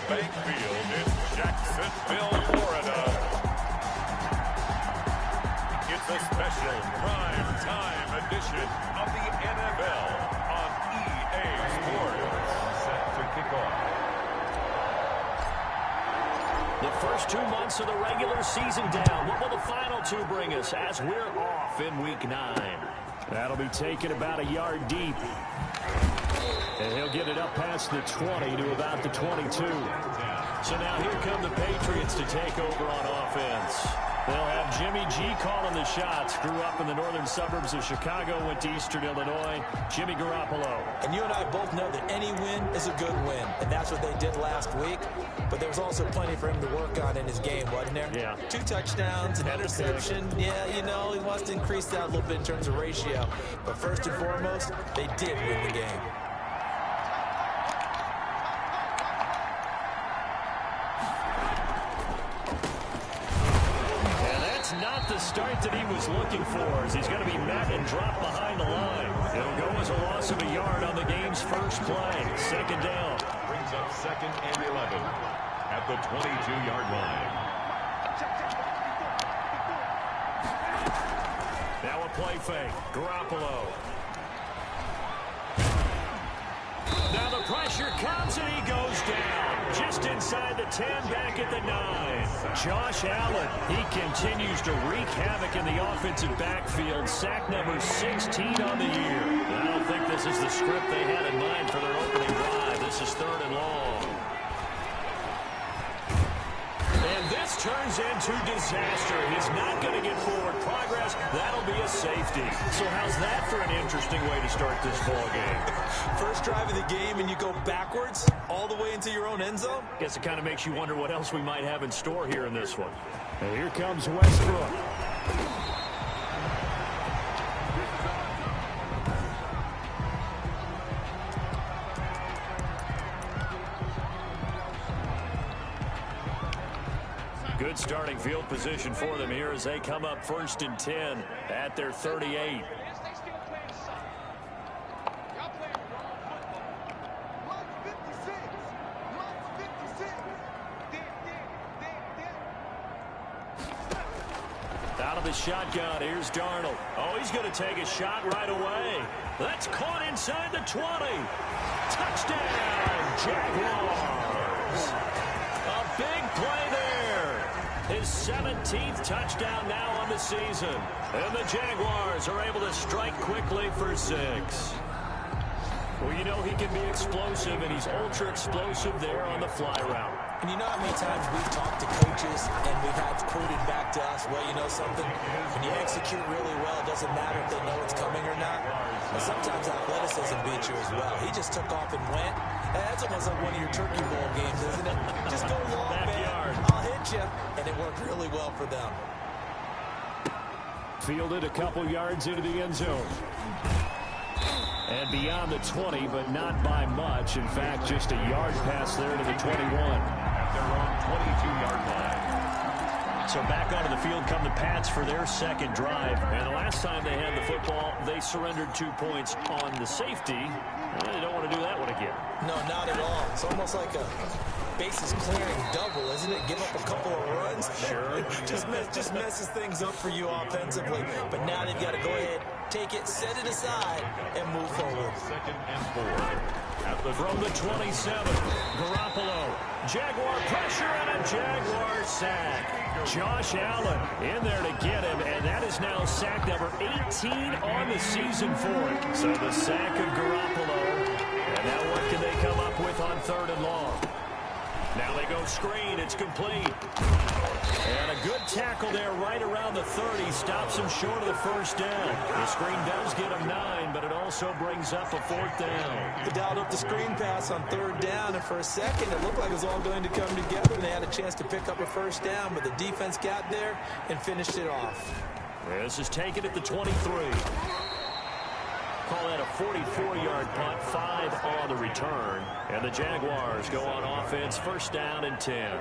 Bank Field in Jacksonville, Florida. It's a special prime time edition of the NFL on EA Sports. Set to kick off. The first 2 months of the regular season down. What will the final two bring us as we're off in Week 9? That'll be taken about a yard deep. And he'll get it up past the 20 to about the 22. So now here come the Patriots to take over on offense. They'll have Jimmy G calling the shots. Grew up in the northern suburbs of Chicago, went to Eastern Illinois. Jimmy Garoppolo. And you and I both know that any win is a good win. And that's what they did last week. But there was also plenty for him to work on in his game, wasn't there? Yeah. 2 touchdowns, an interception. Yeah, you know, he wants to increase that a little bit in terms of ratio. But first and foremost, they did win the game. Not the start that he was looking for, as he's going to be met and dropped behind the line. It'll go as a loss of a yard on the game's first play. Second down. Brings up 2nd and 11 at the 22-yard line. Now a play fake. Garoppolo. Now the pressure comes and he goes down. Just inside the 10, back at the 9. Josh Allen, he continues to wreak havoc in the offensive backfield. Sack number 16 on the year. I don't think this is the script they had in mind for their opening drive. This is 3rd and long. And this turns into disaster. He's not going to get forward progress. That'll be a safety. So how's that for an interesting way to start this ball game? First drive of the game and you go backwards all the way into your own end zone? Guess it kind of makes you wonder what else we might have in store here in this one. And here comes Westbrook. Good starting field position for them here as they come up 1st and 10 at their 38. Out of the shotgun, here's Darnold. Oh, he's going to take a shot right away. That's caught inside the 20. Touchdown, Jaguars. A big play there. His 17th touchdown now on the season. And the Jaguars are able to strike quickly for 6. Well, you know he can be explosive, and he's ultra explosive there on the fly route. And you know how many times we've talked to coaches and we've had quoted back to us, well, you know something? When you execute really well, it doesn't matter if they know it's coming or not. But sometimes athleticism beats you as well. He just took off and went. And that's almost like one of your turkey bowl games, isn't it? Just go long, man. I'll hit you. And it worked really well for them. Fielded a couple yards into the end zone. And beyond the 20, but not by much. In fact, just a yard pass there to the 21. At their own 22-yard line. So back onto the field come the Pats for their second drive. And the last time they had the football, they surrendered 2 points on the safety. Well, they don't want to do that one again. No, not at all. It's almost like a bases clearing double, isn't it? Give up a couple of runs. Sure. just messes things up for you offensively. But now they've got to go ahead, take it, set it aside, and move forward. 2nd and 4. From the 27, Garoppolo. Jaguar pressure and a Jaguar sack. Josh Allen in there to get him, and that is now sack number 18 on the season for him. So the sack of Garoppolo. And now what can they come up with on 3rd and long? Now they go screen. It's complete. And a good tackle there right around the 30. Stops him short of the first down. The screen does get him 9, but it also brings up a 4th down. They dialed up the screen pass on 3rd down, and for a second it looked like it was all going to come together, and they had a chance to pick up a first down, but the defense got there and finished it off. This is taken at the 23. Call that a 44-yard punt, 5 on the return. And the Jaguars go on offense, 1st down and 10.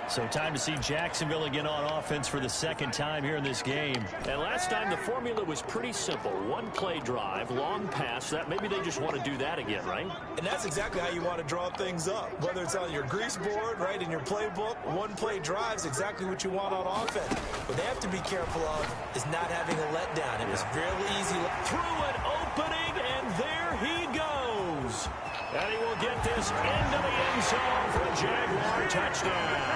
So time to see Jacksonville again on offense for the second time here in this game. And last time the formula was pretty simple. One play drive, long pass. That maybe they just want to do that again, right? And that's exactly how you want to draw things up. Whether it's on your grease board, right, in your playbook, one play drive is exactly what you want on offense. What they have to be careful of is not having a letdown. It was really easy. Through an opening, and there he goes. And he will get this into the end zone for a Jaguar touchdown.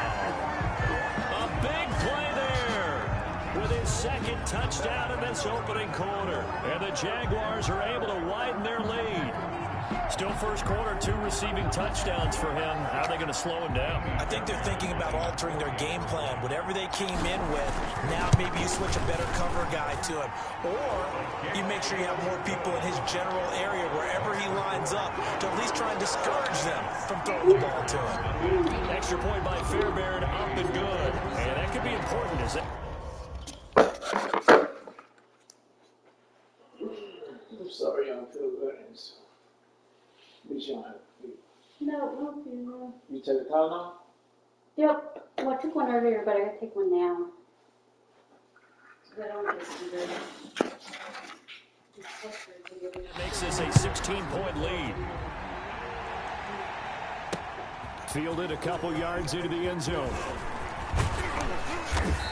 A big play there with his second touchdown in this opening quarter. And the Jaguars are able to widen their lead. Still first quarter, 2 receiving touchdowns for him. How are they going to slow him down? I think they're thinking about altering their game plan. Whatever they came in with, now maybe you switch a better cover guy to him. Or you make sure you have more people in his general area wherever he lines up to at least try and discourage them from throwing the ball to him. Extra point by Fairbairn, up and good. And that could be important as that. I'm sorry, I don't feel good. At least you don't have to fever. No fever. You take a Tylenol? Yep. Well, I took one earlier, but I gotta take one now. I don't get fever. Makes this a 16-point lead. Fielded a couple yards into the end zone.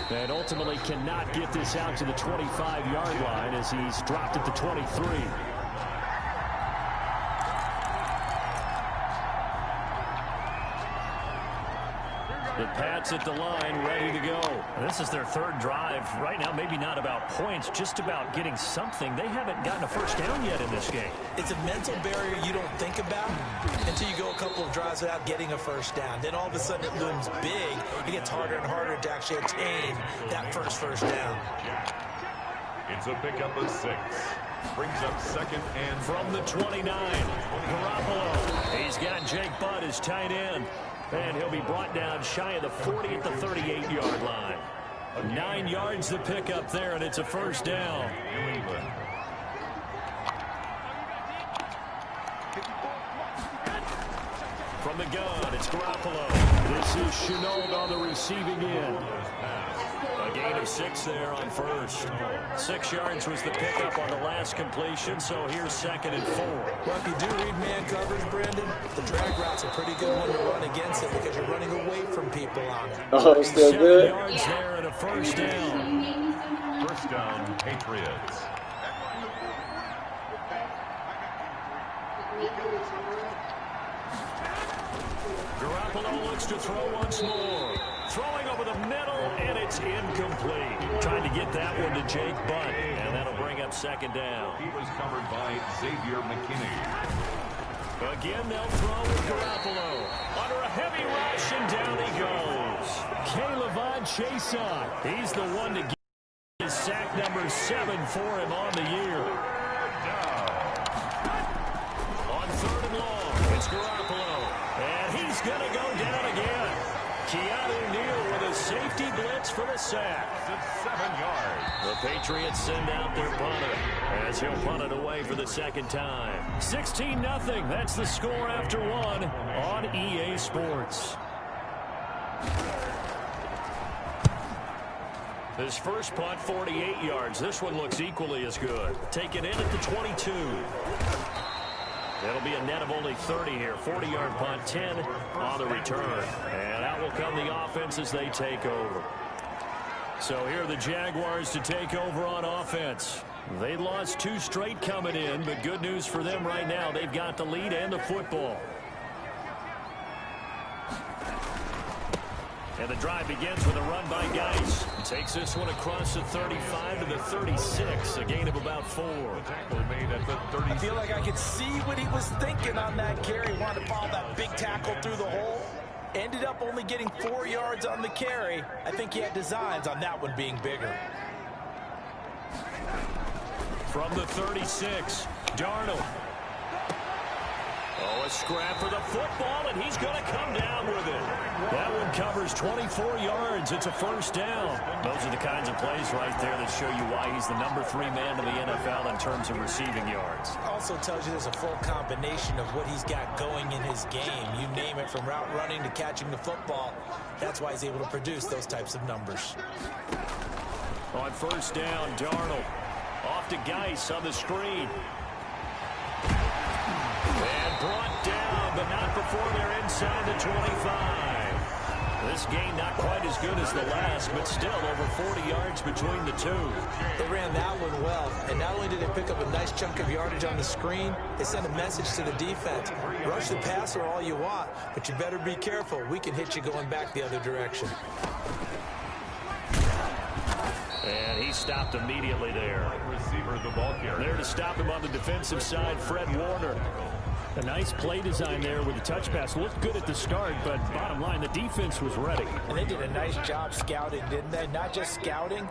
And ultimately cannot get this out to the 25-yard line as he's dropped at the 23. The Pats at the line, ready to go. This is their third drive. Right now, maybe not about points, just about getting something. They haven't gotten a first down yet in this game. It's a mental barrier you don't think about until you go a couple of drives without getting a first down. Then all of a sudden it looms big. It gets harder and harder to actually attain that first down. It's a pickup of 6. Brings up second and from the 29. Garoppolo. He's got Jake Butt as tight end. And he'll be brought down shy of the 40 at the 38-yard line. 9 yards to pick up there, and it's a first down. New England. From the gun, it's Garoppolo. This is Chenault on the receiving end. A gain of 6 there on first. 6 yards was the pickup on the last completion, so here's second and 4. Well, if you do read man coverage, Brandon, the drag route's a pretty good one to run against it because you're running away from people on it. Oh, still 7 good? yards there and a first down. First down, Patriots. Garoppolo looks to throw once more. Throwing over the middle, and it's incomplete. Trying to get that one to Jake Butt, and that'll bring up second down. He was covered by Xavier McKinney. Again, they'll throw with Garoppolo. Under a heavy rush, and down he goes. Caleb Chason. He's the one to get his sack number 7 for him on the year. On third and long, it's Garoppolo. And he's going to go down again. Keanu Neal with a safety blitz for the sack. It's 7 yards. The Patriots send out their punter as he'll punt it away for the second time. 16-0. That's the score after 1 on EA Sports. His first punt, 48 yards. This one looks equally as good. Taken in at the 22. That'll be a net of only 30 here. 40-yard punt, 10 on the return. And out will come the offense as they take over. So here are the Jaguars to take over on offense. They lost 2 straight coming in, but good news for them right now. They've got the lead and the football. And the drive begins with a run by Geis. Takes this one across the 35 to the 36, a gain of about 4. Tackle made at the 30. I feel like I could see what he was thinking on that carry. Wanted to follow that big tackle through the hole. Ended up only getting 4 yards on the carry. I think he had designs on that one being bigger. From the 36, Darnold. Oh, a scrap for the football, and he's going to come down with it. That one covers goes 24 yards. It's a first down. Those are the kinds of plays right there that show you why he's the number 3 man in the NFL in terms of receiving yards. Also tells you there's a full combination of what he's got going in his game. You name it, from route running to catching the football. That's why he's able to produce those types of numbers. On first down, Darnold off to Geis on the screen. And brought down, but not before they're inside the 25. This game not quite as good as the last, but still over 40 yards between the two. They ran that one well, and not only did they pick up a nice chunk of yardage on the screen, they sent a message to the defense. Rush the passer all you want, but you better be careful. We can hit you going back the other direction. And he stopped immediately there. Receiver, the ball carrier. There to stop him on the defensive side, Fred Warner. A nice play design there with the touch pass. Looked good at the start, but bottom line, the defense was ready. And they did a nice job scouting, didn't they? Not just scouting,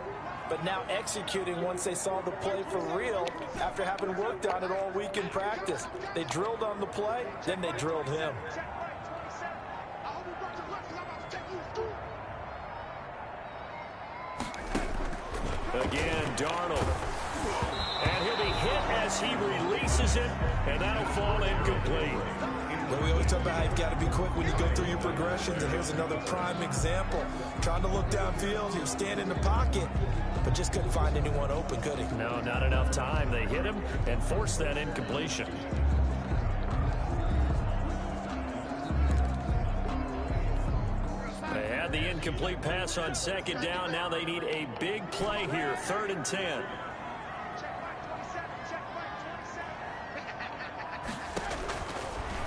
but now executing once they saw the play for real after having worked on it all week in practice. They drilled on the play, then they drilled him. Again, Darnold. And he'll be hit as he releases it, and that'll fall incomplete. Well, we always talk about how you've got to be quick when you go through your progressions, and here's another prime example. Trying to look downfield, he was standing in the pocket, but just couldn't find anyone open, could he? No, not enough time. They hit him and forced that incompletion. They had the incomplete pass on second down. Now they need a big play here, 3rd and 10.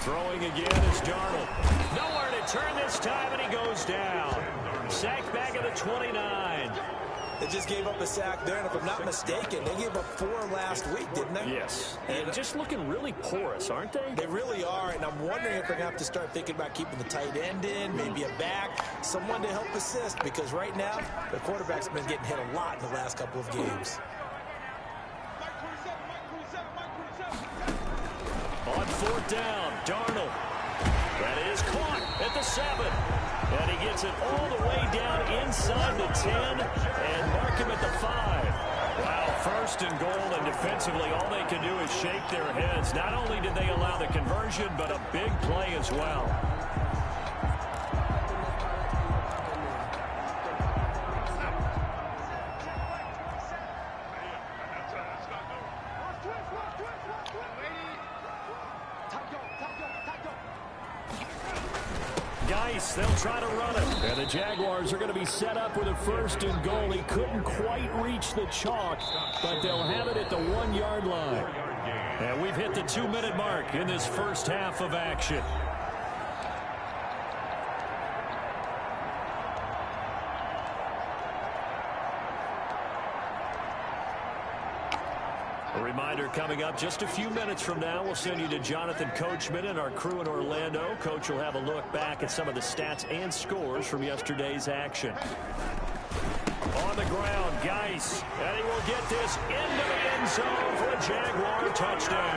Throwing again is Darnold. Nowhere to turn this time, and he goes down. Sacked back at the 29. They just gave up a sack there, and if I'm not mistaken, they gave up 4 last week, didn't they? Yes. And just looking really porous, aren't they? They really are, and I'm wondering if they're going to have to start thinking about keeping the tight end in, maybe a back, someone to help assist, because right now, the quarterback's been getting hit a lot in the last couple of games. On 4th down, Darnold. That is caught at the 7. And he gets it all the way down inside the 10 and mark him at the 5. Wow, 1st and goal, and defensively all they can do is shake their heads. Not only did they allow the conversion, but a big play as well. They'll try to run it. And the Jaguars are going to be set up with a 1st and goal. He couldn't quite reach the chalk, but they'll have it at the 1-yard line. And we've hit the 2-minute mark in this first half of action. A reminder coming up just a few minutes from now. We'll send you to Jonathan Coachman and our crew in Orlando. Coach will have a look back at some of the stats and scores from yesterday's action. On the ground, Geis. And he will get this into the end zone for a Jaguar touchdown.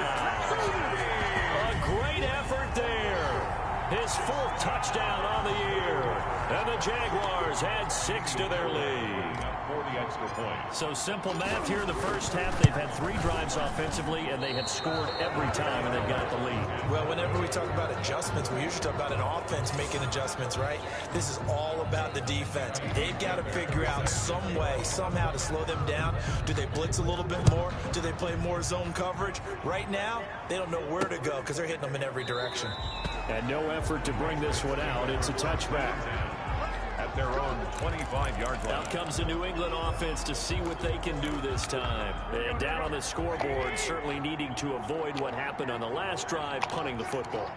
A great effort there. His 4th touchdown on the year. And the Jaguars add 6 to their lead. For the extra point. So simple math here in the first half. They've had 3 drives offensively, and they have scored every time, and they've got the lead. Well, whenever we talk about adjustments, we usually talk about an offense making adjustments, right? This is all about the defense. They've got to figure out some way, somehow to slow them down. Do they blitz a little bit more? Do they play more zone coverage? Right now, they don't know where to go because they're hitting them in every direction. And no effort to bring this one out. It's a touchback. At their own 25-yard line. Out comes the New England offense to see what they can do this time. And down on the scoreboard, certainly needing to avoid what happened on the last drive, punting the football.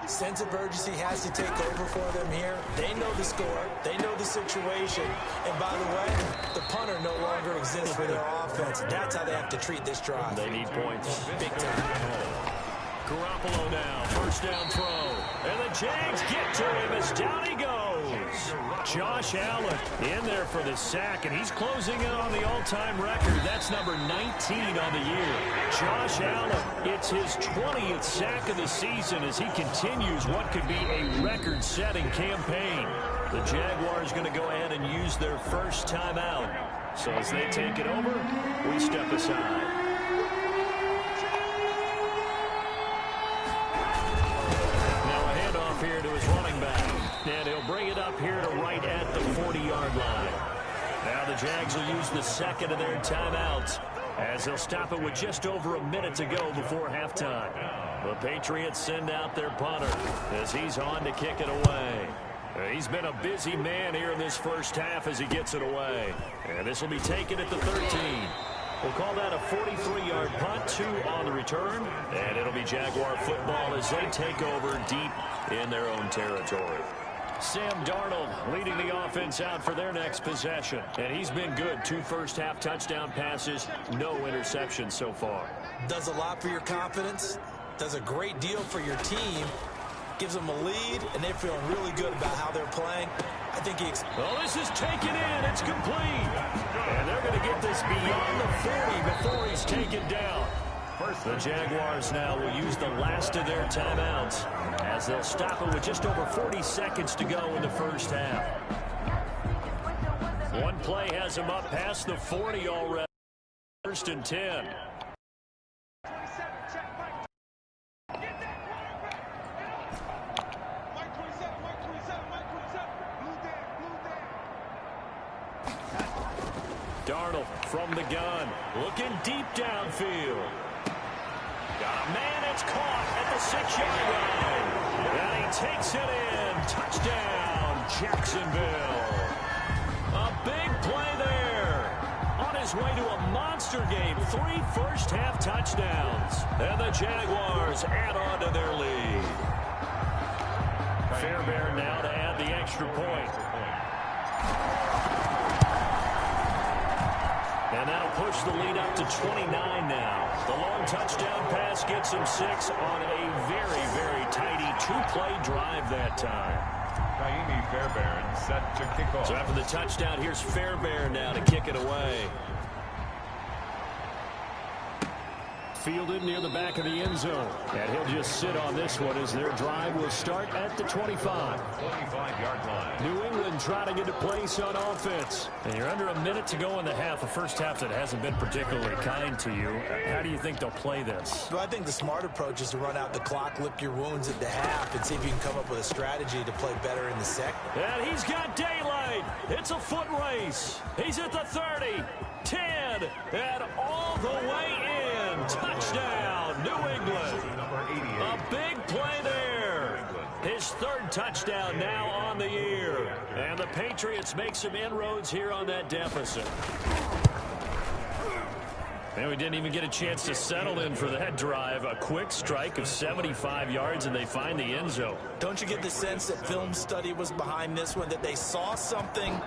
Sense of urgency has to take over for them here. They know the score. They know the situation. And by the way, the punter no longer exists for their offense. That's how they have to treat this drive. They need points. Big time. Garoppolo now, 1st down throw. And the Jags get to him as down he goes. Josh Allen in there for the sack, and he's closing in on the all-time record. That's number 19 on the year. Josh Allen, it's his 20th sack of the season as he continues what could be a record-setting campaign. The Jaguars going to go ahead and use their first timeout. So as they take it over, we step aside. Here to his running back, and he'll bring it up here to right at the 40-yard line. Now the Jags will use the second of their timeouts as they'll stop it with just over a minute to go before halftime. The Patriots send out their punter as he's on to kick it away. He's been a busy man here in this first half as he gets it away. And this will be taken at the 13. We'll call that a 43-yard punt, 2 on the return, and it'll be Jaguar football as they take over deep in their own territory. Sam Darnold leading the offense out for their next possession, and he's been good. 2 first-half touchdown passes, no interceptions so far. Does a lot for your confidence, does a great deal for your team, gives them a lead, and they're feeling really good about how they're playing. I think well, this is taken in. It's complete. And they're going to get this beyond the 40 before he's taken down. The Jaguars now will use the last of their timeouts as they'll stop it with just over 40 seconds to go in the first half. One play has him up past the 40 already. 1st and 10. Darnold from the gun, looking deep downfield. Got a man, it's caught at the 6-yard line. And he takes it in. Touchdown, Jacksonville. A big play there. On his way to a monster game. 3 first-half touchdowns. And the Jaguars add on to their lead. Fairbairn now to add the extra point. And that'll push the lead up to 29 now. The long touchdown pass gets him 6 on a very, very tidy 2-play drive that time. Fairbairn set to kick off. So after the touchdown, here's Fairbairn now to kick it away. Fielded near the back of the end zone. And he'll just sit on this one as their drive will start at the 25. 25-yard line. New England trying to get a place on offense. And you're under a minute to go in the half. The first half that hasn't been particularly kind to you. How do you think they'll play this? Well, I think the smart approach is to run out the clock, lick your wounds at the half, and see if you can come up with a strategy to play better in the second. And he's got daylight. It's a foot race. He's at the 30, 10, and all the way in. Touchdown, New England. A big play there. His 3rd touchdown now on the year. And the Patriots make some inroads here on that deficit. And we didn't even get a chance to settle in for that drive. A quick strike of 75 yards, and they find the end zone. Don't you get the sense that film study was behind this one, that they saw something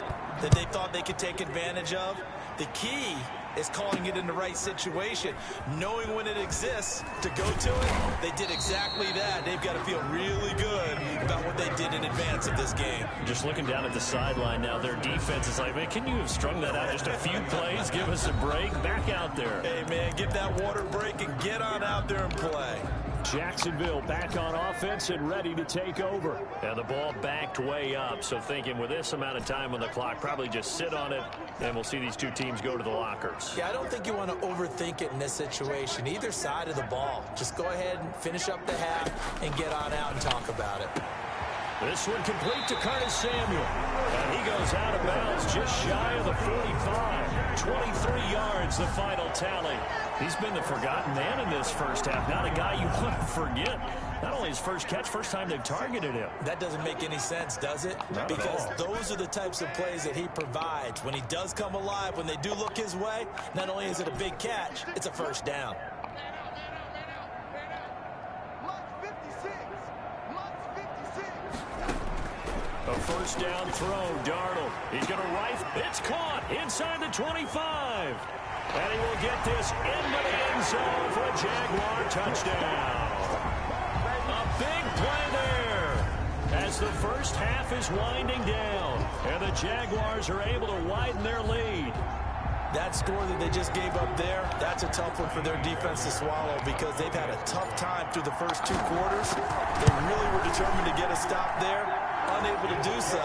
that they thought they could take advantage of? The key is calling it in the right situation, knowing when it exists to go to it. They did exactly that. They've got to feel really good about what they did in advance of this game. Just looking down at the sideline now, their defense is like, man, can you have strung that out just a few plays? Give us a break. Back out there. Hey, man, get that water break and get on out there and play. Jacksonville back on offense and ready to take over. And the ball backed way up, so thinking with this amount of time on the clock, probably just sit on it, and we'll see these two teams go to the lockers. Yeah, I don't think you want to overthink it in this situation. Either side of the ball. Just go ahead and finish up the half and get on out and talk about it. This one complete to Curtis Samuel. And he goes out of bounds just shy of the 45. 23 yards, the final tally. He's been the forgotten man in this first half. Not a guy you want to forget. Not only his first catch, first time they've targeted him. That doesn't make any sense, does it? Not because at all. Those are the types of plays that he provides. When he does come alive, when they do look his way, not only is it a big catch, it's a first down. A first down throw, Darnold. He's going to rifle. It's caught inside the 25. And he will get this into the end zone for a Jaguar touchdown. A big play there. as the first half is winding down. And the Jaguars are able to widen their lead. That score that they just gave up there, that's a tough one for their defense to swallow because they've had a tough time through the first 2 quarters. They really were determined to get a stop there, unable to do so.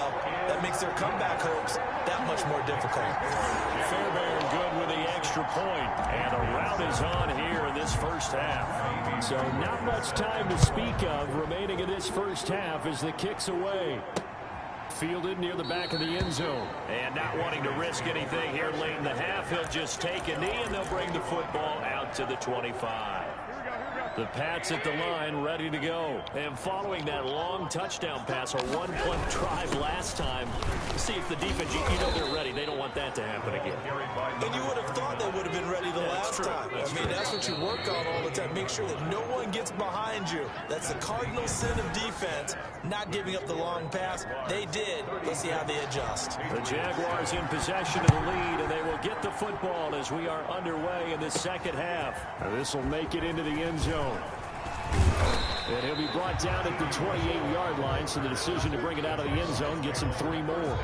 That makes their comeback hopes that much more difficult. Fairbairn good with the extra point, and a rout is on here in this first half. So not much time to speak of remaining in this first half as the kick's away. Fielded near the back of the end zone. And not wanting to risk anything here late in the half, he'll just take a knee, and they'll bring the football out to the 25. The Pats at the line, ready to go. And following that long touchdown pass, a one-play drive last time, see if the defense, you know they're ready. They don't want that to happen again. And you would have thought they would have been ready the last time. I mean, that's what you work on all the time. Make sure that no one gets behind you. That's the cardinal sin of defense, not giving up the long pass. They did. Let's see how they adjust. The Jaguars in possession of the lead, and they will get the football as we are underway in the second half. This will make it into the end zone. And he'll be brought down at the 28-yard line, so the decision to bring it out of the end zone gets him 3 more.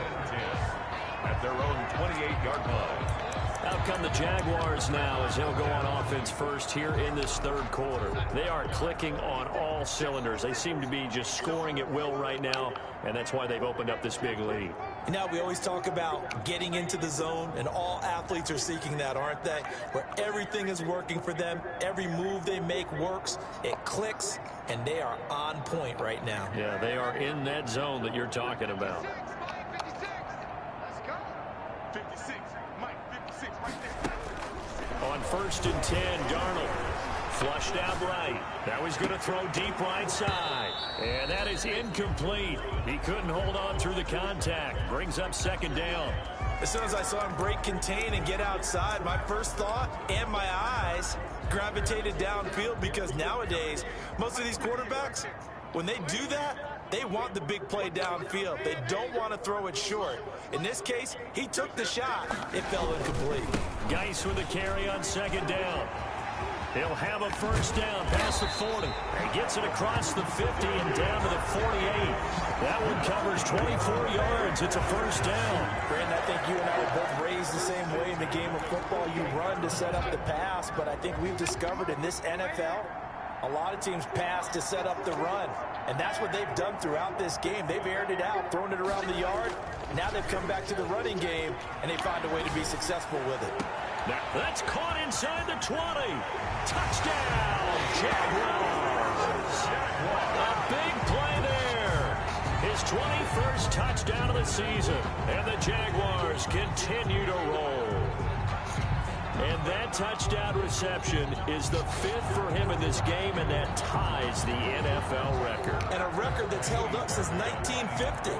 At their own 28-yard line. Out come the Jaguars now as they'll go on offense first here in this third quarter. They are clicking on all cylinders. They seem to be just scoring at will right now, and that's why they've opened up this big lead. You know, we always talk about getting into the zone, and all athletes are seeking that, aren't they? Where everything is working for them. Every move they make works. It clicks, and they are on point right now. Yeah, they are in that zone that you're talking about. On 1st and 10, Darnold flushed out right. Now he's going to throw deep right side. And that is incomplete. He couldn't hold on through the contact. Brings up 2nd down. As soon as I saw him break contain and get outside, my first thought and my eyes gravitated downfield because nowadays, most of these quarterbacks, when they do that, they want the big play downfield. They don't want to throw it short. In this case, he took the shot. It fell incomplete. Geis with a carry on 2nd down. He'll have a 1st down past the 40. He gets it across the 50 and down to the 48. That one covers 24 yards. It's a 1st down. Brandon, I think you and I were both raised the same way in the game of football. You run to set up the pass, but I think we've discovered in this NFL, a lot of teams pass to set up the run. And that's what they've done throughout this game. They've aired it out, thrown it around the yard. Now they've come back to the running game, and they find a way to be successful with it. That's caught inside the 20. Touchdown, Jaguars. A big play there. His 21st touchdown of the season. And the Jaguars continue to roll. And that touchdown reception is the 5th for him in this game, and that ties the NFL record. And a record that's held up since 1950.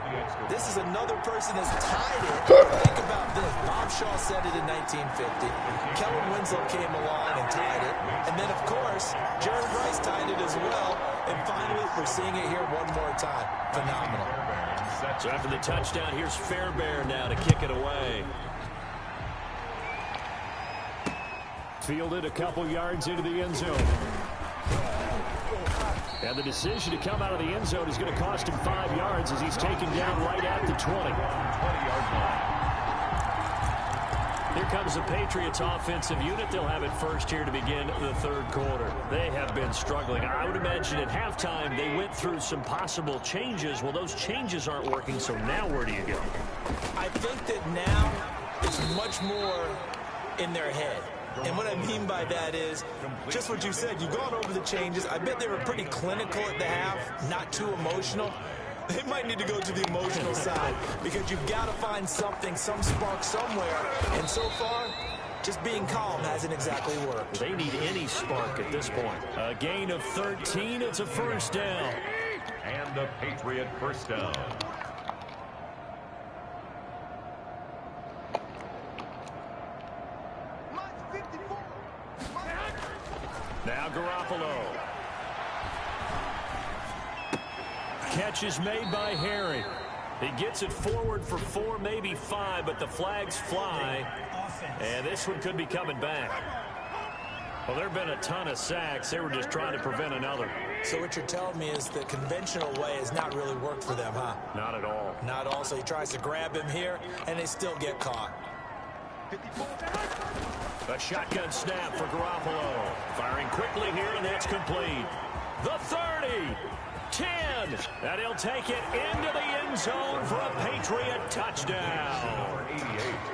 This is another person that's tied it. Think about this. Bob Shaw said it in 1950. Kellen Winslow came along and tied it. And then, of course, Jerry Rice tied it as well. And finally, we're seeing it here one more time. Phenomenal. So after the touchdown, here's Fairbairn now to kick it away. Fielded a couple yards into the end zone. And the decision to come out of the end zone is going to cost him 5 yards as he's taken down right at the 20. Here comes the Patriots offensive unit. They'll have it first here to begin the third quarter. They have been struggling. I would imagine at halftime they went through some possible changes. Well, those changes aren't working, so now where do you go? I think that now it's much more in their head. And what I mean by that is just what you said. You've gone over the changes. I bet they were pretty clinical at the half, not too emotional. They might need to go to the emotional side because you've got to find something, some spark somewhere. And so far, just being calm hasn't exactly worked. They need any spark at this point. A gain of 13. It's a 1st down. And the Patriot 1st down. Now Garoppolo. Catch is made by Harry. He gets it forward for 4, maybe 5, but the flags fly. And this one could be coming back. Well, there have been a ton of sacks. They were just trying to prevent another. So what you're telling me is the conventional way has not really worked for them, huh? Not at all. Not all. So he tries to grab him here, and they still get caught. A shotgun snap for Garoppolo. Firing quickly here, and that's complete. The 30, 10, and he'll take it into the end zone for a Patriot touchdown.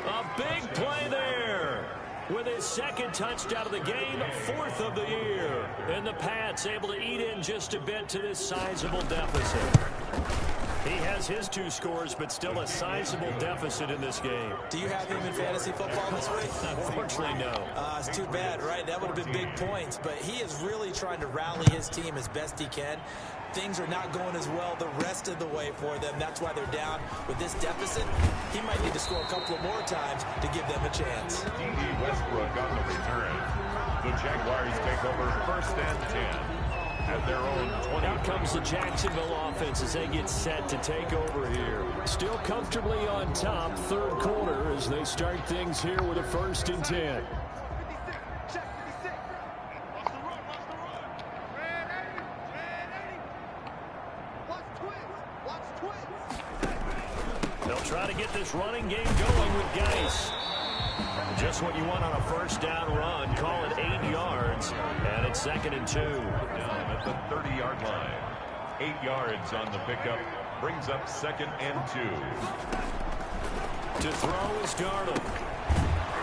A big play there. With his second touchdown of the game, 4th of the year. And the Pats able to eat in just a bit to this sizable deficit. He has his 2 scores, but still a sizable deficit in this game. Do you have him in fantasy football this week? Unfortunately, no. It's too bad, right? That would have been big points. But he is really trying to rally his team as best he can. Things are not going as well the rest of the way for them. That's why they're down with this deficit. He might need to score a couple of more times to give them a chance. D.D. Westbrook on the return. The Jaguars take over 1st and 10. At their own 20. Out comes the Jacksonville offense as they get set to take over here. Still comfortably on top, 3rd quarter as they start things here with a 1st and 10. They'll try to get this running game going with Geis. Just what you want on a 1st down run. Call it 8 yards, and it's 2nd and 2. Down at the 30-yard line. 8 yards on the pickup. Brings up 2nd and 2. To throw is Darnold.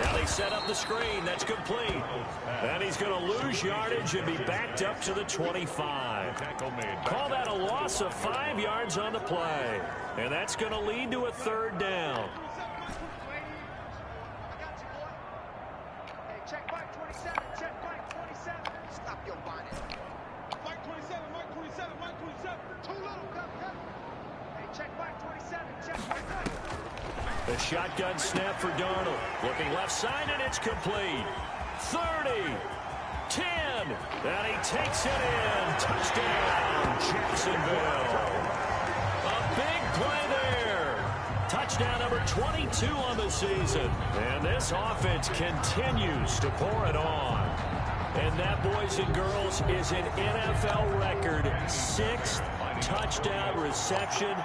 Now they set up the screen. That's complete. And he's going to lose yardage and be backed up to the 25. Call that a loss of 5 yards on the play. And that's going to lead to a 3rd down. Check Mike 27, check Mike 27. Stop your bonnet. Mike 27, Mike 27, Mike 27. Too little, cut. Hey, check Mike 27, check Mike 27. The shotgun snap for Darnold. Looking left side, and it's complete. 30, 10, and he takes it in. Touchdown, Jacksonville. A big play there. Touchdown number 22 on the season. And this offense continues to pour it on. And that, boys and girls, is an NFL record 6th touchdown reception.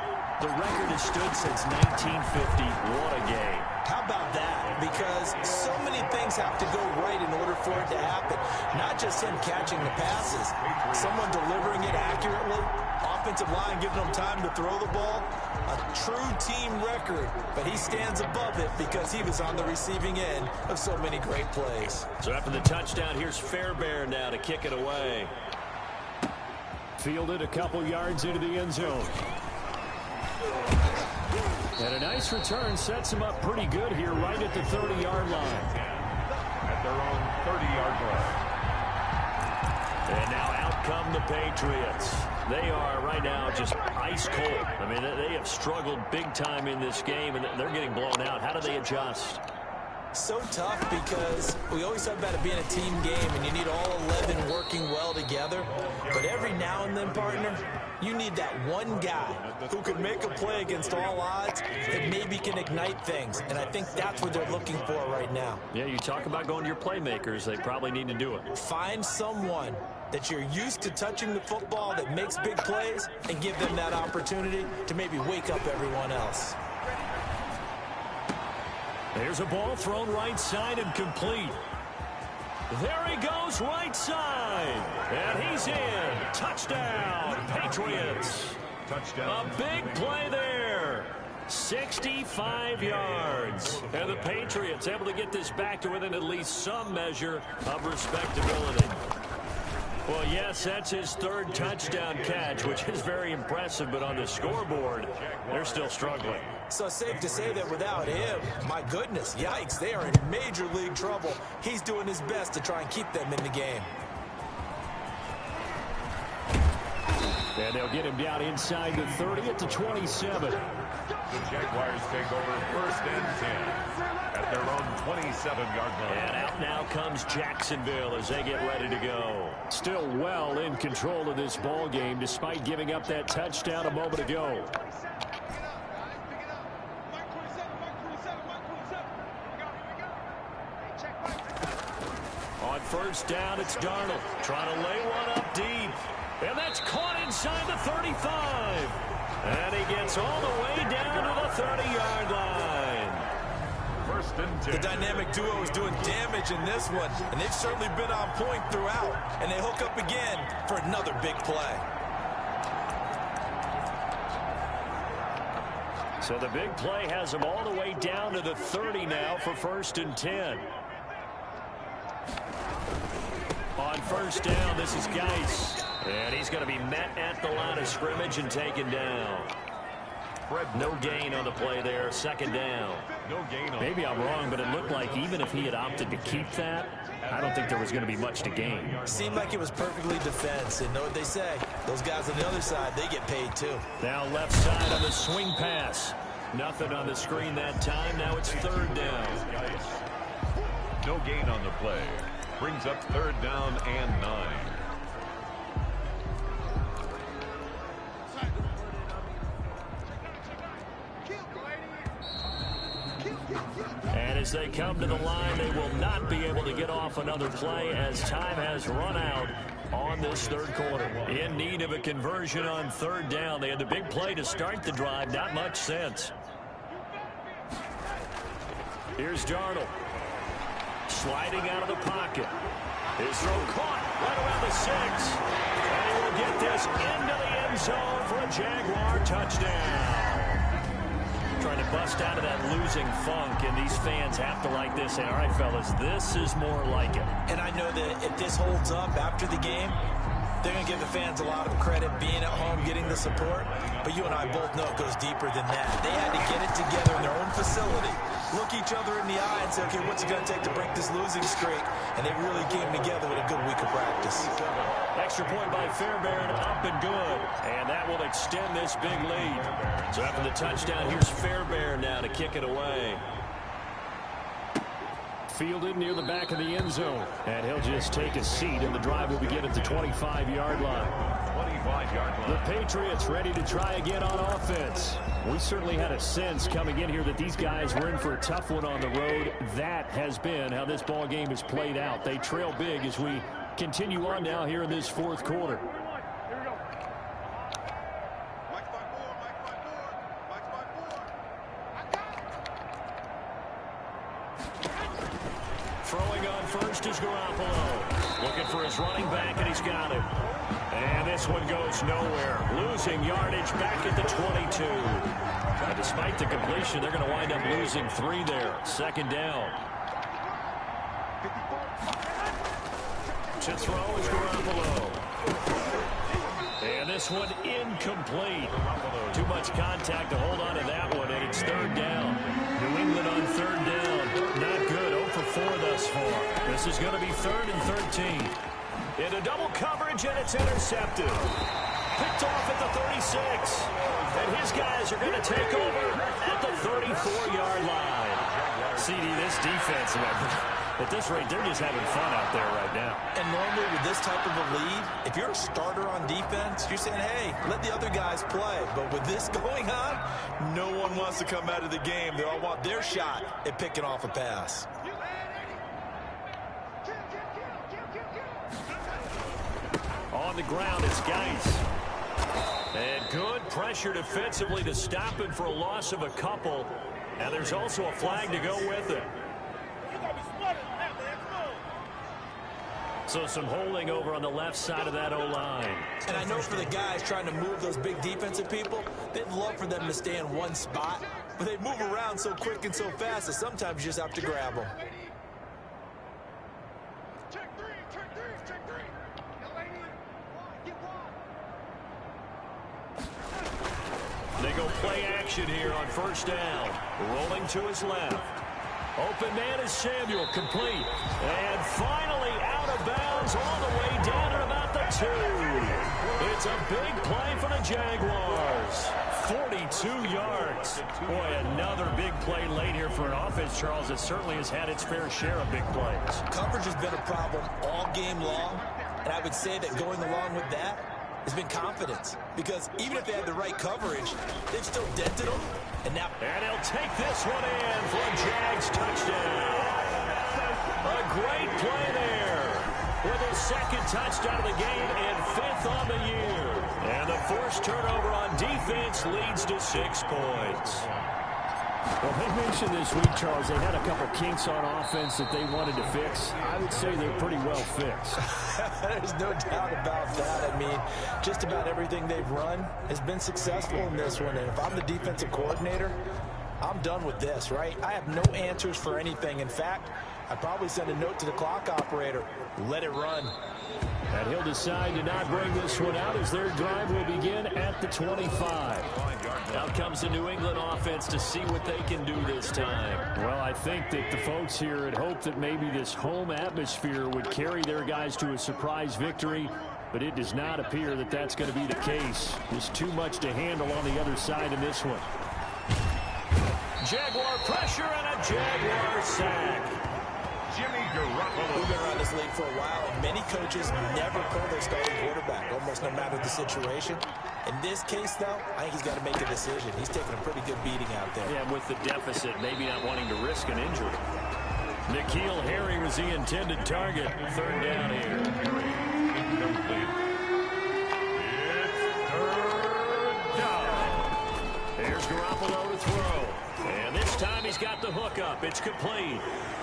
The record has stood since 1950. What a game. How about that? Because so many things have to go right in order for it to happen. Not just him catching the passes. Someone delivering it accurately. Offensive line giving them time to throw the ball. A true team record. But he stands above it because he was on the receiving end of so many great plays. So after the touchdown, here's Fairbairn now to kick it away. Fielded a couple yards into the end zone. And a nice return sets him up pretty good here right at the 30-yard line. At their own 30-yard line. And now out come the Patriots. They are right now just ice cold. I mean, they have struggled big time in this game, and they're getting blown out. How do they adjust? So tough because we always talk about it being a team game and you need all 11 working well together. But every now and then, partner, you need that one guy who can make a play against all odds that maybe can ignite things. And I think that's what they're looking for right now. Yeah, you talk about going to your playmakers. They probably need to do it. Find someone that you're used to touching the football that makes big plays and give them that opportunity to maybe wake up everyone else. There's a ball thrown right side and complete. There he goes right side. And he's in. Touchdown, Patriots. Touchdown. A big play there. 65 yards. And the Patriots able to get this back to within at least some measure of respectability. Well, yes, that's his 3rd touchdown catch, which is very impressive. But on the scoreboard, they're still struggling. So safe to say that without him, my goodness, yikes, they are in major league trouble. He's doing his best to try and keep them in the game. And they'll get him down inside the 30 at the 27. The Jaguars take over 1st and 10 at their own 27-yard line. And out now comes Jacksonville as they get ready to go. Still well in control of this ball game despite giving up that touchdown a moment ago. On 1st down, it's Darnold trying to lay one up deep. And that's caught inside the 35. And he gets all the way down to the 30-yard line. First and 10. The dynamic duo is doing damage in this one, and they've certainly been on point throughout. And they hook up again for another big play. So the big play has them all the way down to the 30 now for first and 10. On first down, this is Geis. And he's going to be met at the line of scrimmage and taken down. No gain on the play there. Second down. No gain on. Maybe I'm wrong, but it looked like even if he had opted to keep that, I don't think there was going to be much to gain. Seemed like it was perfectly defense. And know what they say? Those guys on the other side, they get paid too. Now left side on the swing pass. Nothing on the screen that time. Now it's third down. No gain on the play. Brings up third down and 9. And as they come to the line, they will not be able to get off another play as time has run out on this third quarter. In need of a conversion on third down. They had the big play to start the drive. Not much sense. Here's Darnold. Sliding out of the pocket. His throw caught right around the 6. And he will get this into the end zone for a Jaguar touchdown. Trying to bust out of that losing funk, and these fans have to like this. Say, all right, fellas, this is more like it. And I know that if this holds up after the game, they're going to give the fans a lot of credit being at home, getting the support. But you and I both know it goes deeper than that. They had to get it together in their own facility, look each other in the eye and say, okay, what's it going to take to break this losing streak? And they really came together with a good week of practice. Extra point by Fairbairn, up and good. And that will extend this big lead. So after the touchdown, here's Fairbairn now to kick it away. Fielded near the back of the end zone. And he'll just take a seat, and the drive will begin at the 25-yard line. 25-yard line. The Patriots ready to try again on offense. We certainly had a sense coming in here that these guys were in for a tough one on the road. That has been how this ball game has played out. They trail big as we continue on now here in this fourth quarter. Throwing on first is Garoppolo. Looking for his running back, and he's got it. And this one goes nowhere. Losing yardage back at the 22. Despite the completion, they're going to wind up losing 3 there. Second down. To throw is Garoppolo. And this one incomplete. Too much contact to hold on to that one, and it's third down. New England on third down. Not good. 0 for 4 thus far. This is going to be third and 13. Into double coverage, and it's intercepted. Picked off at the 36. And his guys are going to take over at the 34-yard line. CD, this defense, at this rate, they're just having fun out there right now. And normally with this type of a lead, if you're a starter on defense, you're saying, hey, let the other guys play. But with this going on, no one wants to come out of the game. They all want their shot at picking off a pass. On the ground, it's Geis. And good pressure defensively to stop him for a loss of a couple. And there's also a flag to go with it. So some holding over on the left side of that O-line. And I know for the guys trying to move those big defensive people, they'd love for them to stay in one spot. But they move around so quick and so fast that sometimes you just have to grab them. They go play action here on first down. Rolling to his left. Open man is Samuel, complete. And finally out of bounds all the way down at about the 2. It's a big play for the Jaguars. 42 yards. Boy, another big play late here for an offense, Charles, that certainly has had its fair share of big plays. Coverage has been a problem all game long, and I would say that going along with that has been confidence. Because even if they had the right coverage, they've still dented them. And he'll take this one in for a Jags touchdown. A great play there with his second touchdown of the game and 5th on the year. And the forced turnover on defense leads to 6 points. Well, they mentioned this week, Charles, they had a couple kinks on offense that they wanted to fix. I would say they're pretty well fixed. There's no doubt about that. I mean, just about everything they've run has been successful in this one. And if I'm the defensive coordinator, I'm done with this, right? I have no answers for anything. In fact, I'd probably send a note to the clock operator. Let it run. And he'll decide to not bring this one out as their drive will begin at the 25. Out comes the New England offense to see what they can do this time. Well, I think that the folks here had hoped that maybe this home atmosphere would carry their guys to a surprise victory, but it does not appear that that's going to be the case. There's too much to handle on the other side in this one. Jaguar pressure and a Jaguar sack. Jimmy Garoppolo. We've been around this league for a while, and many coaches never pull their starting quarterback, almost no matter the situation. In this case, though, I think he's got to make a decision. He's taking a pretty good beating out there. Yeah, with the deficit, maybe not wanting to risk an injury. N'Keal Harry was the intended target. 3rd down here. Incomplete. It's 3rd down. Here's Garoppolo to throw. And this time he's got the hook up. It's complete.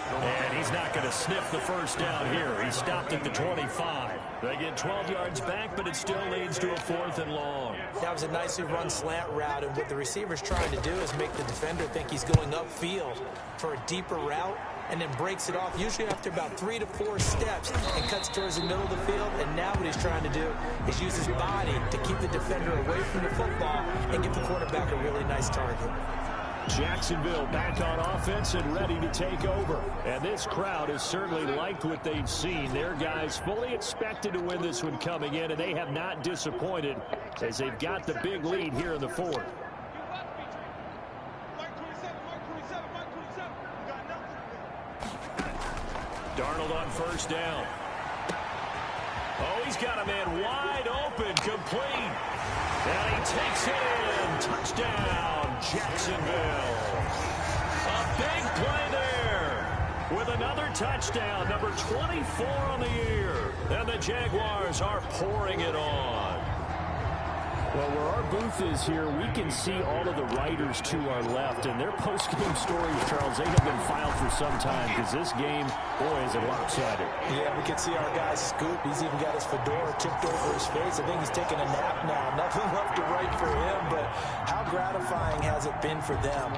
And he's not going to sniff the first down here. He stopped at the 25. They get 12 yards back, but it still leads to a 4th and long. That was a nicely run slant route, and what the receiver's trying to do is make the defender think he's going upfield for a deeper route, and then breaks it off, usually after about 3 to 4 steps, and cuts towards the middle of the field. And now what he's trying to do is use his body to keep the defender away from the football and give the quarterback a really nice target. Jacksonville back on offense and ready to take over. And this crowd has certainly liked what they've seen. Their guys fully expected to win this one coming in, and they have not disappointed as they've got the big lead here in the 4th. Darnold on 1st down. Oh, he's got a man wide open, complete. And he takes it in. Touchdown, Jacksonville. A big play there with another touchdown, number 24 on the year. And the Jaguars are pouring it on. Well, where our booth is here, we can see all of the writers to our left, and their post-game stories, Charles, they have been filed for some time because this game, boy, is it lopsided. Yeah, we can see our guy's scoop. He's even got his fedora tipped over his face. I think he's taking a nap now. Nothing left to write for him, but how gratifying has it been for them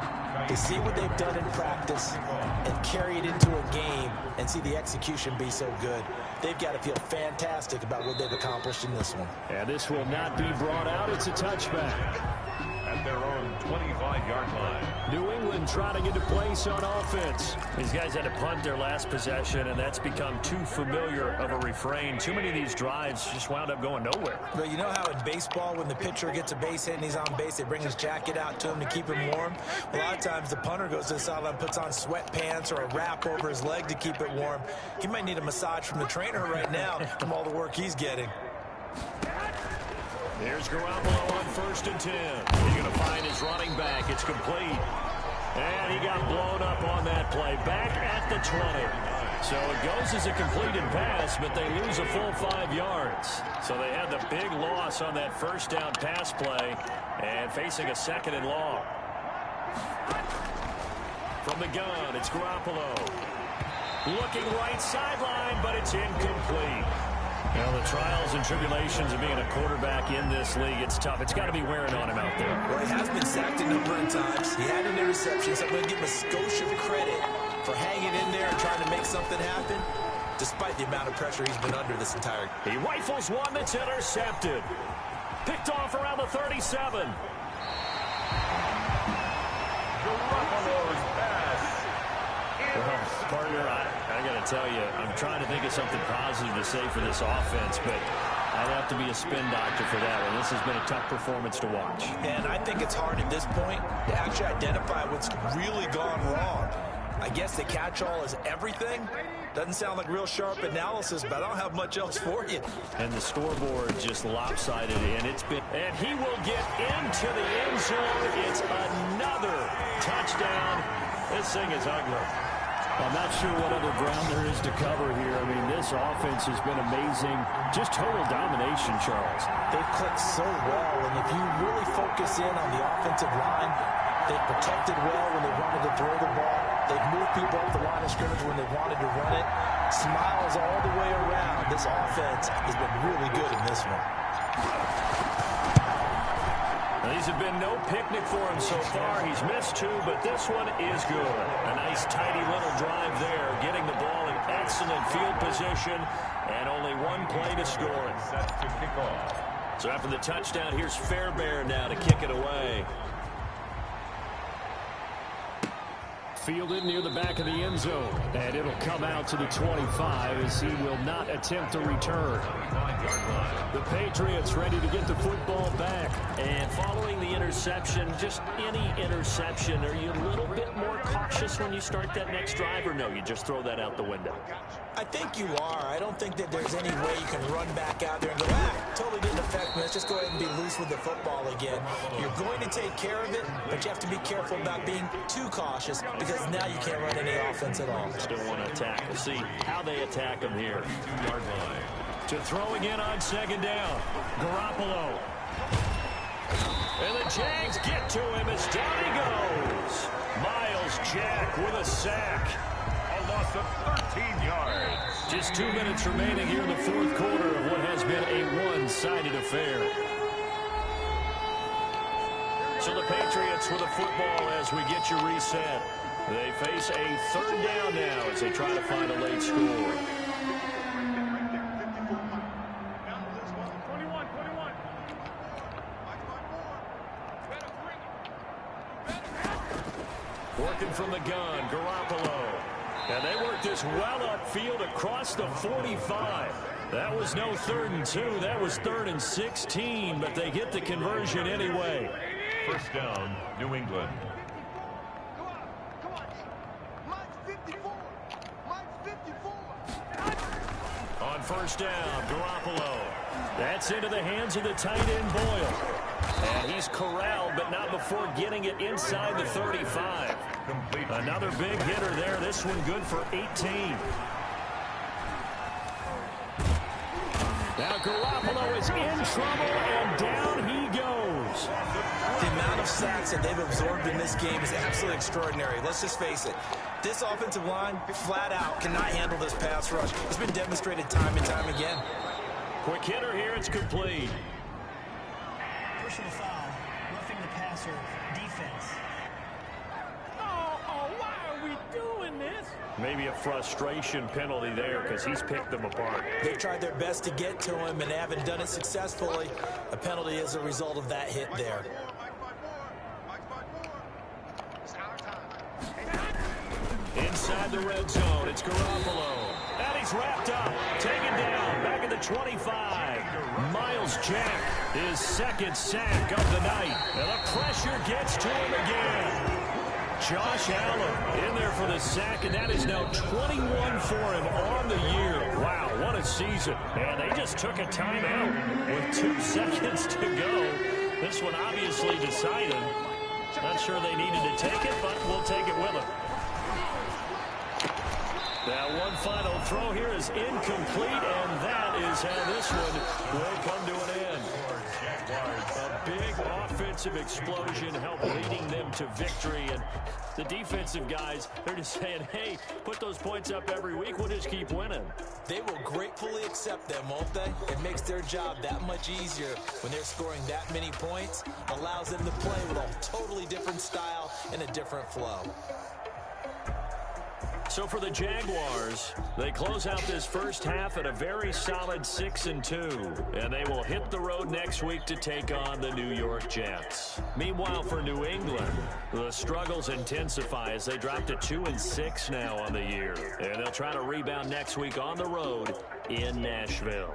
to see what they've done in practice and carry it into a game and see the execution be so good. They've got to feel fantastic about what they've accomplished in this one. And this will not be brought out. It's a touchback. At their own 25-yard line. New England trotting into place on offense. These guys had to punt their last possession, and that's become too familiar of a refrain. Too many of these drives just wound up going nowhere. But you know how in baseball, when the pitcher gets a base hit and he's on base, they bring his jacket out to him to keep him warm? A lot of times the punter goes to the sideline, puts on sweatpants or a wrap over his leg to keep it warm. He might need a massage from the trainer right now from all the work he's getting. Here's Garoppolo on 1st and 10. He's going to find his running back. It's complete. And he got blown up on that play. Back at the 20. So it goes as a completed pass, but they lose a full 5 yards. So they had the big loss on that 1st down pass play and facing a 2nd and long. From the gun, it's Garoppolo. Looking right sideline, but it's incomplete. Well, the trials and tribulations of being a quarterback in this league, it's tough. It's got to be wearing on him out there. Well, he has been sacked a number of times. He had an interception, so I'm going to give him a skosh of credit for hanging in there and trying to make something happen, despite the amount of pressure he's been under this entire game. He rifles one that's intercepted. Picked off around the 37. Garoppolo's pass. Well, partner, I got to tell you, I'm trying to think of something positive to say for this offense, but I'd have to be a spin doctor for that one. This has been a tough performance to watch. And I think it's hard at this point to actually identify what's really gone wrong. I guess the catch-all is everything. Doesn't sound like real sharp analysis, but I don't have much else for you. And the scoreboard just lopsided, and it's been... And he will get into the end zone. It's another touchdown. This thing is ugly. I'm not sure what other ground there is to cover here. I mean, this offense has been amazing. Just total domination, Charles. They've clicked so well, and if you really focus in on the offensive line, they've protected well when they wanted to throw the ball. They've moved people up the line of scrimmage when they wanted to run it. Smiles all the way around. This offense has been really good in this one. These have been no picnic for him so far. He's missed 2, but this one is good. A nice, tidy little drive there, getting the ball in excellent field position, and only 1 play to score it. Set to kick off. So after the touchdown, here's Fairbairn now to kick it away. Fielded near the back of the end zone, and it'll come out to the 25 as he will not attempt to return. The Patriots ready to get the football back. And following the interception, just any interception, are you a little bit more cautious when you start that next drive, or no, you just throw that out the window? I think you are. I don't think that there's any way you can run back out there and go, totally didn't affect me. Let's just go ahead and be loose with the football again. You're going to take care of it, but you have to be careful about being too cautious because now you can't run any offense at all. Still want to attack. We'll see how they attack him here. 2-yard line. To throw again on second down. Garoppolo. And the Jags get to him as down he goes. Miles Jack with a sack. A loss of 13 yards. Just 2 minutes remaining here in the fourth quarter of what has been a one-sided affair. So the Patriots with the football as we get you reset. They face a third down now as they try to find a late score. Working from the gun, Garoppolo. And they work this well upfield across the 45. That was no 3rd and 2. That was 3rd and 16, but they get the conversion anyway. First down, New England. On first down, Garoppolo. That's into the hands of the tight end, Boyle. And he's corralled, but not before getting it inside the 35. Complete. Another big hitter there. This one good for 18. Now Garoppolo is in trouble, and down he goes. The amount of sacks that they've absorbed in this game is absolutely extraordinary. Let's just face it. This offensive line, flat out, cannot handle this pass rush. It's been demonstrated time and time again. Quick hitter here. It's complete. Personal foul, roughing the passer, defense. Why are we doing this? Maybe a frustration penalty there because he's picked them apart. They've tried their best to get to him and haven't done it successfully. A penalty is a result of that hit there. Inside the red zone, it's Garoppolo. And he's wrapped up, taken down, back at the 25. Miles Jack, his 2nd sack of the night. And the pressure gets to him again. Josh Allen in there for the sack, and that is now 21 for him on the year. Wow, what a season. And they just took a timeout with 2 seconds to go. This one obviously decided. Not sure they needed to take it, but we'll take it with them. Now one final throw here is incomplete, and that is how this one will come to an end. A big offensive explosion helped leading them to victory, and the defensive guys, they're just saying, hey, put those points up every week, we'll just keep winning. They will gratefully accept them, won't they? It makes their job that much easier when they're scoring that many points, allows them to play with a totally different style and a different flow. So for the Jaguars, they close out this first half at a very solid 6-2, and they will hit the road next week to take on the New York Jets. Meanwhile, for New England, the struggles intensify as they drop to 2-6 now on the year, and they'll try to rebound next week on the road in Nashville.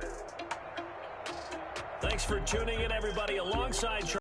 Thanks for tuning in, everybody, alongside